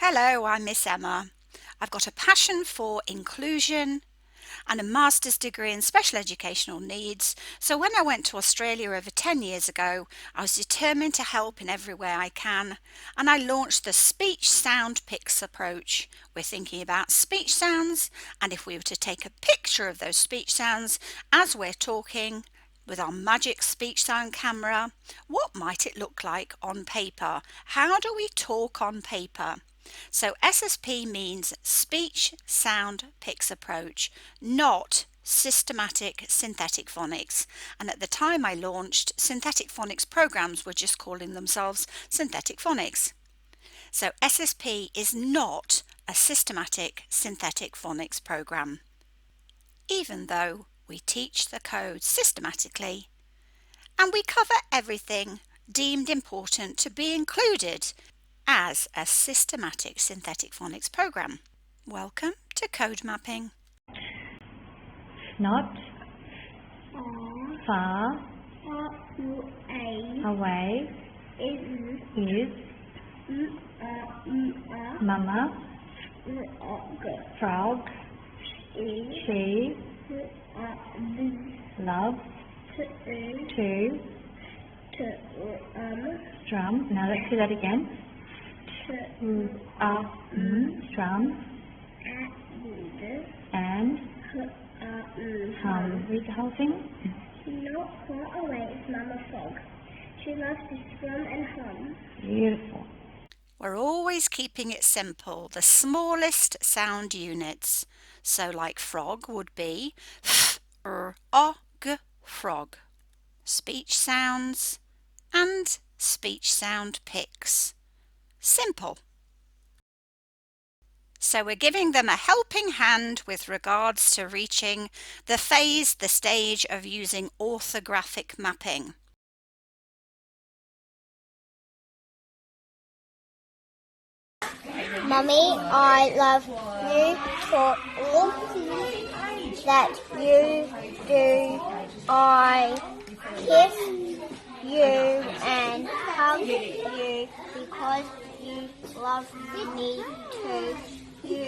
Hello, I'm Miss Emma. I've got a passion for inclusion and a master's degree in special educational needs. So when I went to Australia over 10 years ago, I was determined to help in every way I can, and I launched the Speech Sound Pics approach. We're thinking about speech sounds, and if we were to take a picture of those speech sounds as we're talking with our magic speech sound camera, what might it look like on paper? How do we talk on paper? So SSP means Speech Sound Pics approach, not systematic synthetic phonics. And at the time I launched, synthetic phonics programs were just calling themselves synthetic phonics. So SSP is not a systematic synthetic phonics program, even though we teach the code systematically and we cover everything deemed important to be included as a systematic synthetic phonics program. Welcome to Code Mapping. Not far away is Mama Frog. She loves to strum. Now let's do that again. Strum and hum. Read the whole thing. Not far away is Mama Frog. She loves to strum and hum. Beautiful. We're always keeping it simple, the smallest sound units. So like frog would be f-r-o-g, frog. Speech sounds and speech sound pics. Simple. So we're giving them a helping hand with regards to reaching the stage of using orthographic mapping. Mummy, I love you for all that you do. I kiss you and hug you because you love me too. You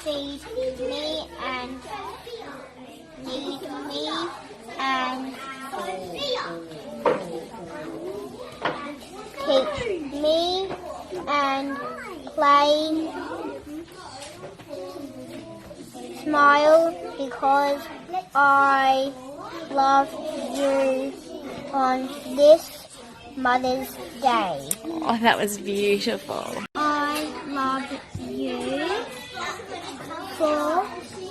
feed me and need me and teach me and play. Smile because I love you on this Mother's Day. Oh, that was beautiful. I love you for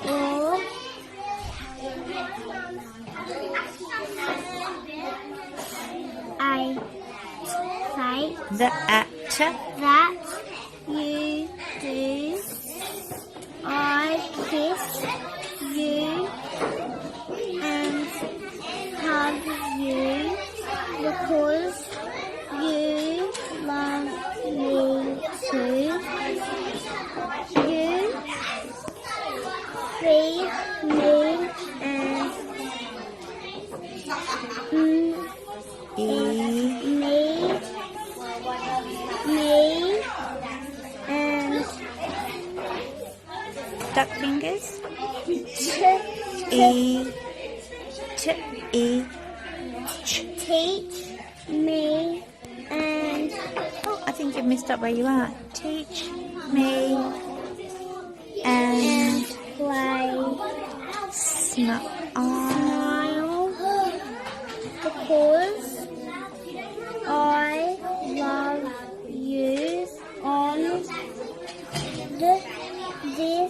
all I say That you do. I kiss you and hug you because you love me too. You feed me and me and duck fingers. Teach me and I think you've messed up where you are. Teach me and play. Smile Because I love you on this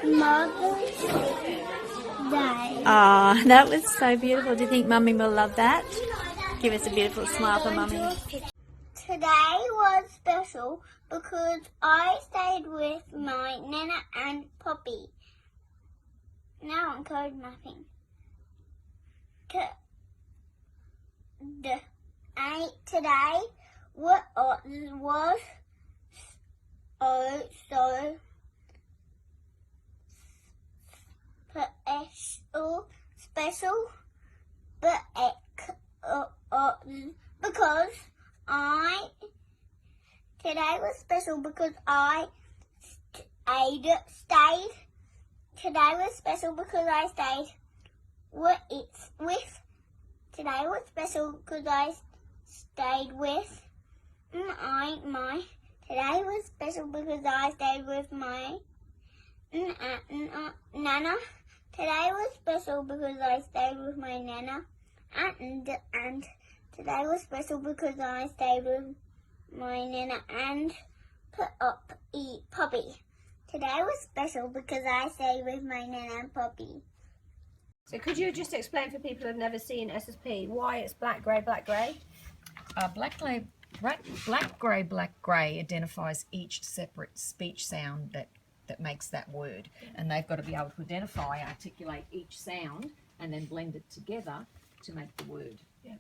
Mother's Day. Ah, that was so beautiful. Do you think Mummy will love that? Give us a beautiful smile for Mummy. Today was special because I stayed with my Nana and Poppy. Now I'm code mapping. Today was so special because I today was special because I stayed. Today was special because I stayed with. Today was special because I stayed with Today was special because I stayed with my Nana. Today was special because I stayed with my Nana. And today was special because I stayed with my Nana and Poppy. Today was special because I stayed with my Nana and Poppy. So could you just explain for people who've never seen SSP why it's black, grey, black, grey? Black, grey, black, grey identifies each separate speech sound that makes that word, and they've got to be able to identify, articulate each sound, and then blend it together to make the word. Yeah.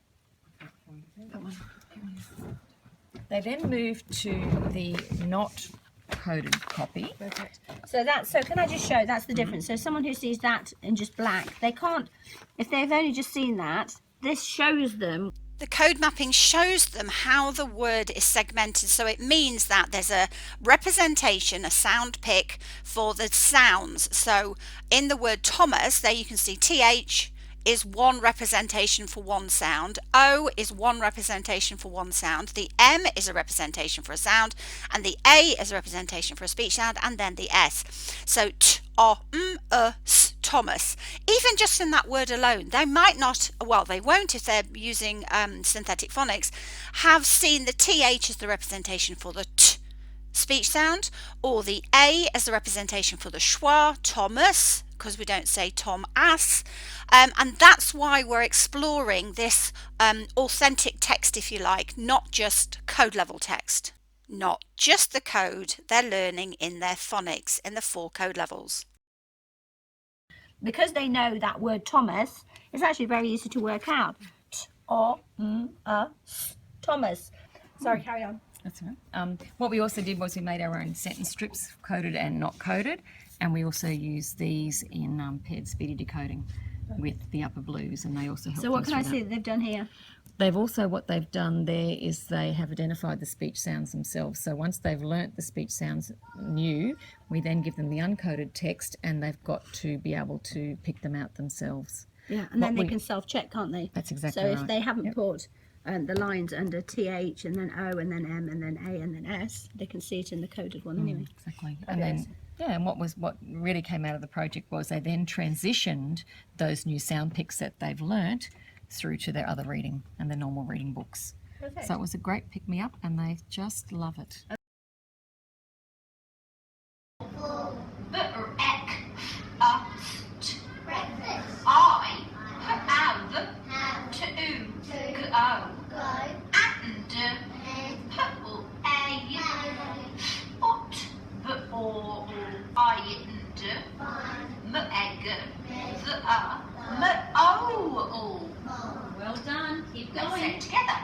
They then move to the not coded copy. Perfect. So can I just show that's the difference. So someone who sees that in just black, they can't, if they've only just seen that, this shows them. The code mapping shows them how the word is segmented, so it means that there's a representation, a sound pick for the sounds. So in the word Thomas, there you can see TH is one representation for one sound, O is one representation for one sound, the M is a representation for a sound, and the A is a representation for a speech sound, and then the S. So T, O, M, S, Thomas. Even just in that word alone, they might not, well, they won't if they're using synthetic phonics, have seen the TH as the representation for the T speech sound, or the A as the representation for the schwa, Thomas, because we don't say Tom ass, and that's why we're exploring this authentic text, if you like, not just code level text, not just the code they're learning in their phonics in the 4 code levels. Because they know that word Thomas, it's actually very easy to work out. Thomas. Sorry, carry on. That's right. What we also did was we made our own sentence strips, coded and not coded, and we also use these in paired speedy decoding with the upper blues, and they also help. So what us can I with see that. that they've done here? They've also, what they've done there is they have identified the speech sounds themselves. So once they've learnt the speech sounds new, we then give them the uncoded text, and they've got to be able to pick them out themselves. Yeah, and then they can self-check, can't they? That's exactly right. right. So if they haven't put the lines under TH and then O and then M and then A and then S, they can see it in the coded one anyway. Exactly. And then, and what really came out of the project was they then transitioned those new sound picks that they've learnt through to their other reading and their normal reading books. Perfect. So it was a great pick-me-up, and they just love it. Well done. Keep Let's say going. it together.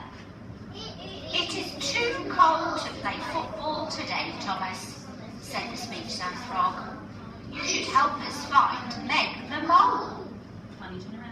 It is too cold to play football today, Thomas, said the speech sound frog. You should help us find Meg the mole. Funny, turn around.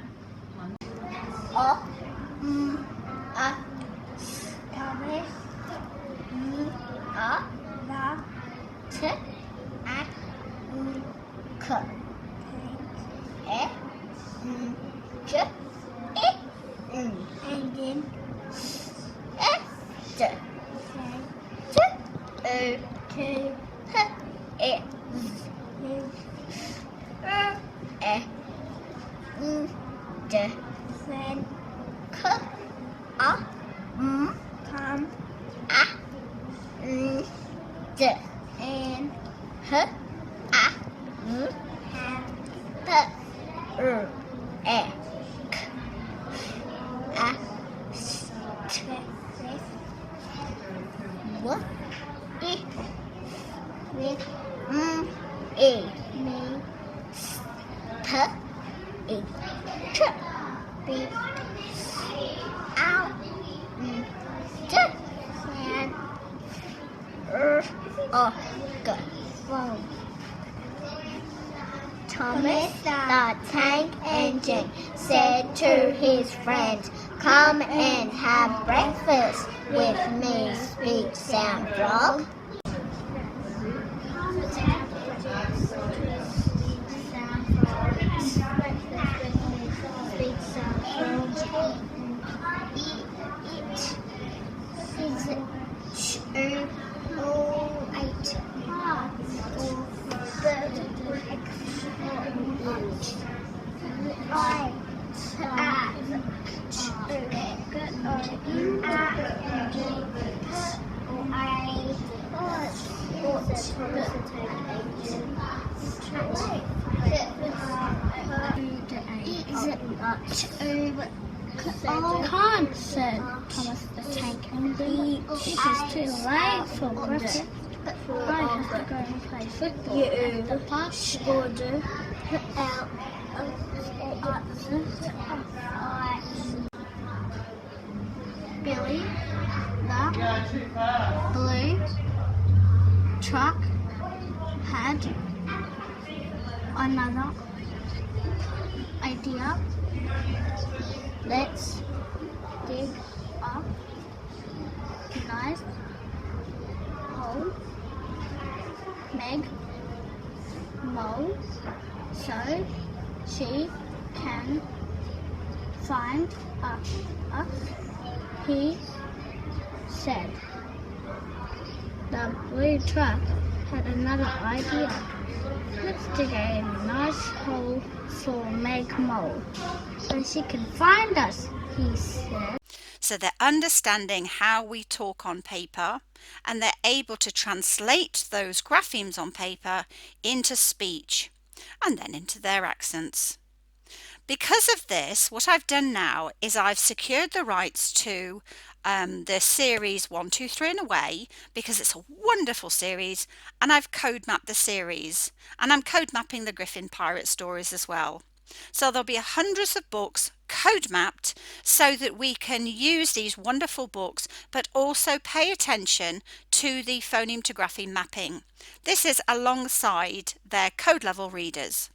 Thomas the Tank Engine said to his friends, "Come and have breakfast with me, Speech Sound Frog." Can't, said Thomas the Tank Engine. It is too late for breakfast. I have to go and play football at the park. Billy, the blue truck had another idea. Let's dig a nice hole, Meg Mole, so she can find us, he said. The blue truck had another idea. Let's dig a nice hole for Meg Mole, so she can find us, he said. So they're understanding how we talk on paper, and they're able to translate those graphemes on paper into speech and then into their accents. Because of this, what I've done now is I've secured the rights to the series 1, 2, 3 and away, because it's a wonderful series, and I've code mapped the series, and I'm code mapping the Griffin Pirate stories as well. So there'll be hundreds of books code mapped so that we can use these wonderful books, but also pay attention to the phoneme to grapheme mapping. This is alongside their code level readers.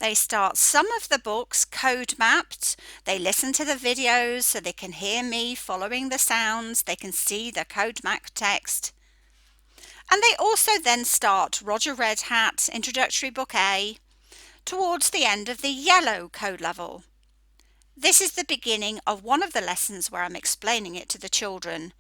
They start some of the books code mapped. They listen to the videos so they can hear me following the sounds. They can see the code map text. And they also then start Roger Red Hat Introductory Book A towards the end of the yellow code level. This is the beginning of one of the lessons where I'm explaining it to the children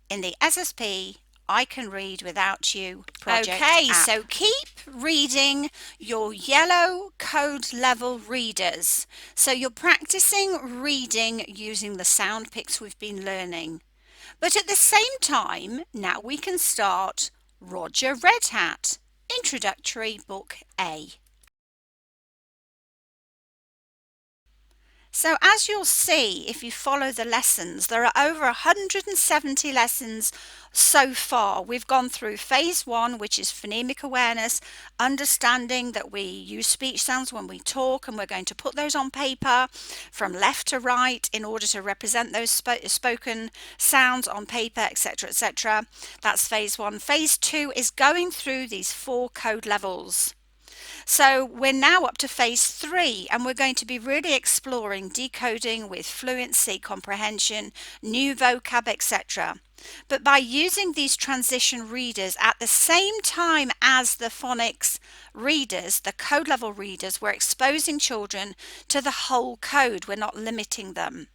in the SSP I Can Read Without You project app. So keep reading your yellow code level readers. So you're practicing reading using the sound pics we've been learning. But at the same time, now we can start Roger Red Hat Introductory Book A. So as you'll see, if you follow the lessons, there are over 170 lessons so far. We've gone through phase 1, which is phonemic awareness, understanding that we use speech sounds when we talk, and we're going to put those on paper from left to right in order to represent those spoken sounds on paper, etc., etc. That's phase 1. Phase 2 is going through these 4 code levels. So we're now up to phase 3, and we're going to be really exploring decoding with fluency, comprehension, new vocab, etc. But by using these transition readers at the same time as the phonics readers, the code level readers, we're exposing children to the whole code. We're not limiting them.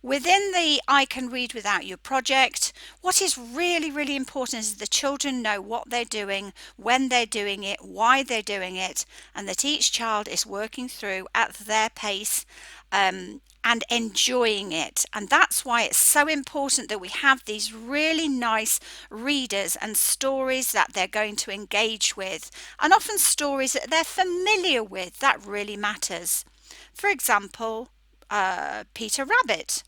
Within the I Can Read Without You project, what is really important is the children know what they're doing, when they're doing it, why they're doing it, and that each child is working through at their pace and enjoying it. And that's why it's so important that we have these really nice readers and stories that they're going to engage with, and often stories that they're familiar with. That really matters. For example, Peter Rabbit.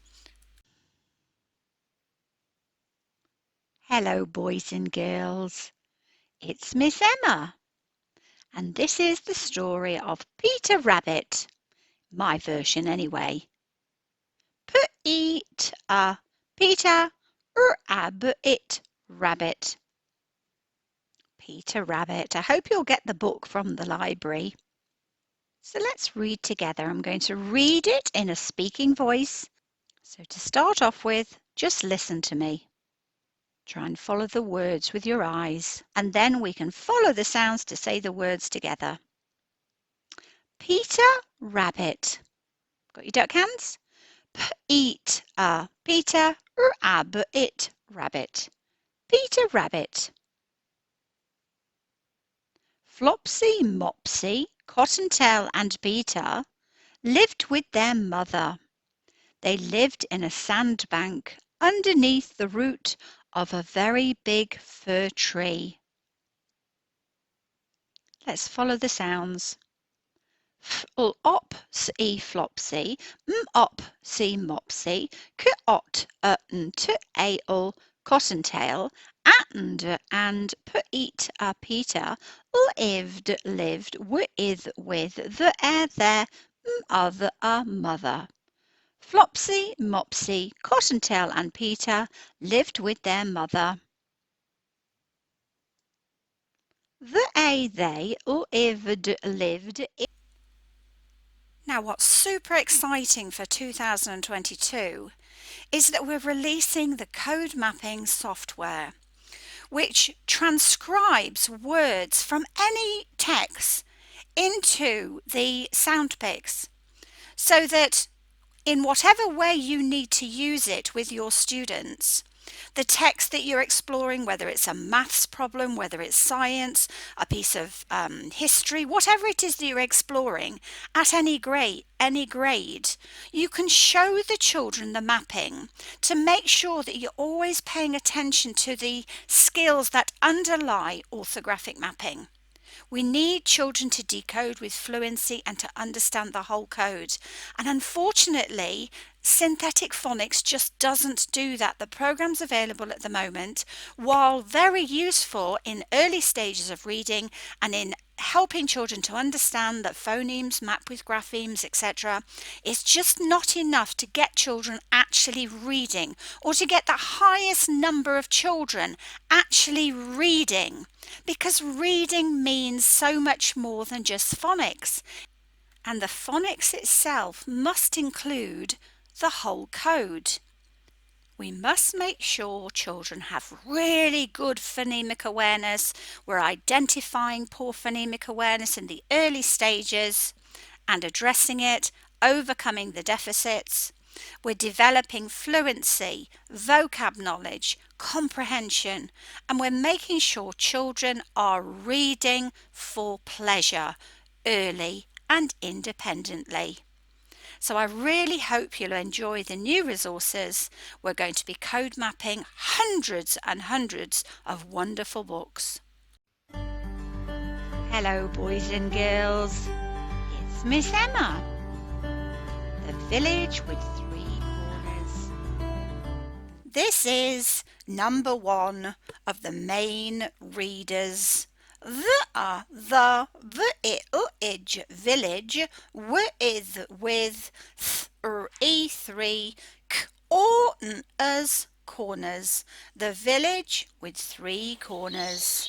Hello, boys and girls. It's Miss Emma, and this is the story of Peter Rabbit, my version anyway. Peter, Peter, Rabbit, Rabbit. Peter Rabbit. I hope you'll get the book from the library. So let's read together. I'm going to read it in a speaking voice. So to start off with, just listen to me. Try and follow the words with your eyes, and then we can follow the sounds to say the words together. Peter Rabbit. Got your duck hands? P-eat-a, Peter, r-ab-it, rabbit. Peter Rabbit. Flopsy, Mopsy, Cottontail and Peter lived with their mother. They lived in a sandbank underneath the root of a very big fir tree. Let's follow the sounds. F-op, see Flopsy, m-op, see Mopsy, k-ot, t-a-l, Cottontail, and p-eat, Peter, lived, with, the, there, other, mother. Flopsy, Mopsy, Cottontail and Peter lived with their mother. They lived. Now, what's super exciting for 2022 is that we're releasing the code mapping software, which transcribes words from any text into the sound pics, so that in whatever way you need to use it with your students, the text that you're exploring, whether it's a maths problem, whether it's science, a piece of history, whatever it is that you're exploring at any grade, you can show the children the mapping to make sure that you're always paying attention to the skills that underlie orthographic mapping. We need children to decode with fluency and to understand the whole code. And unfortunately, synthetic phonics just doesn't do that. The programs available at the moment, while very useful in early stages of reading and in helping children to understand that phonemes map with graphemes, etc., is just not enough to get children actually reading, or to get the highest number of children actually reading, because reading means so much more than just phonics, and the phonics itself must include the whole code. We must make sure children have really good phonemic awareness. We're identifying poor phonemic awareness in the early stages and addressing it, overcoming the deficits. We're developing fluency, vocab knowledge, comprehension, and we're making sure children are reading for pleasure early and independently. So I really hope you'll enjoy the new resources. We're going to be code mapping hundreds and hundreds of wonderful books. Hello, boys and girls. It's Miss Emma. The village with 3 corners. This is number 1 of the main readers. The ij, village, is with, e3, corners, the village with 3 corners.